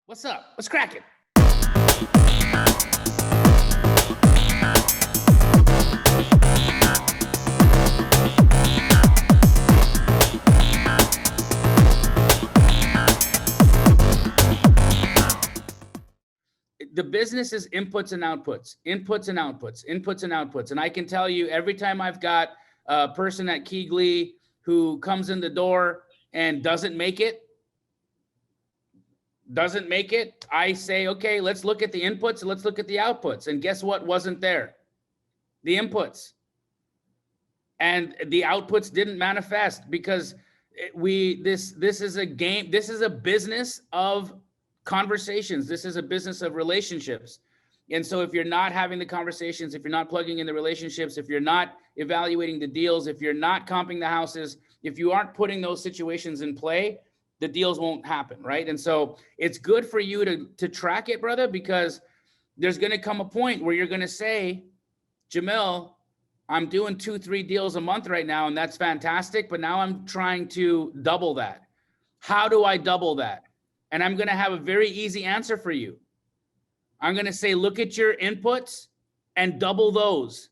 What's up? What's cracking? The business is inputs and outputs, inputs and outputs, inputs and outputs. And I can tell you every time I've got a person at Keegley who comes in the door and doesn't make it, I say, okay, let's look at the inputs and let's look at the outputs. And guess what wasn't there? The inputs. And the outputs didn't manifest because this is a game, this is a business of conversations. This is a business of relationships. And so if you're not having the conversations, if you're not plugging in the relationships, if you're not evaluating the deals, if you're not comping the houses, if you aren't putting those situations in play, the deals won't happen, right? And so it's good for you to track it, brother, because there's going to come a point where you're going to say, Jamil, I'm doing 2-3 deals a month right now, and that's fantastic, but now I'm trying to double that. How do I double that? And I'm going to have a very easy answer for you. I'm going to say, look at your inputs and double those.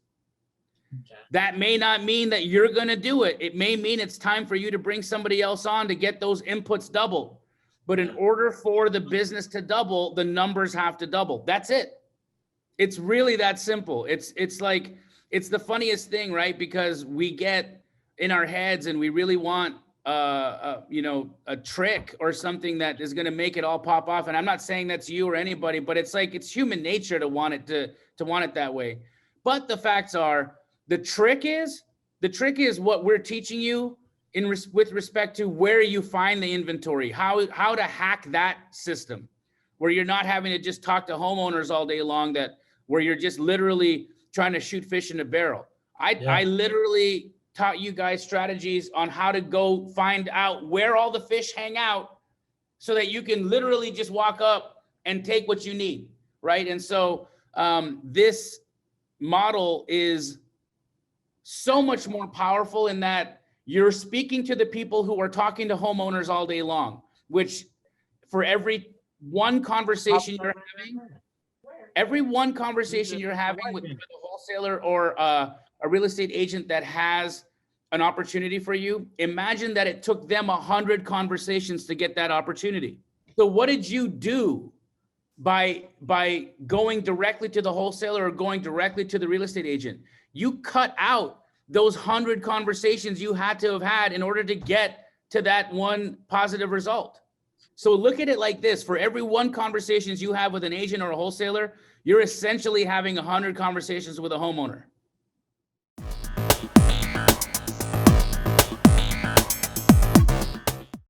Okay. That may not mean that you're going to do it. It may mean it's time for you to bring somebody else on to get those inputs doubled. But in order for the business to double, the numbers have to double. That's it. It's really that simple. It's like, it's the funniest thing, right? Because we get in our heads and we really want a trick or something that is going to make it all pop off. And I'm not saying that's you or anybody, but it's like, it's human nature to want it to want it that way. But the facts are, the trick is what we're teaching you with respect to where you find the inventory, how to hack that system, where you're not having to just talk to homeowners all day long, where you're just literally trying to shoot fish in a barrel. I literally taught you guys strategies on how to go find out where all the fish hang out so that you can literally just walk up and take what you need, right? And so this model is so much more powerful in that you're speaking to the people who are talking to homeowners all day long, which for every one conversation you're having, with a wholesaler or a real estate agent that has an opportunity for you, imagine that it took them 100 conversations to get that opportunity. So what did you do by going directly to the wholesaler or going directly to the real estate agent? You cut out those 100 conversations you had to have had in order to get to that one positive result. So look at it like this: for every one conversations you have with an agent or a wholesaler, you're essentially having 100 conversations with a homeowner.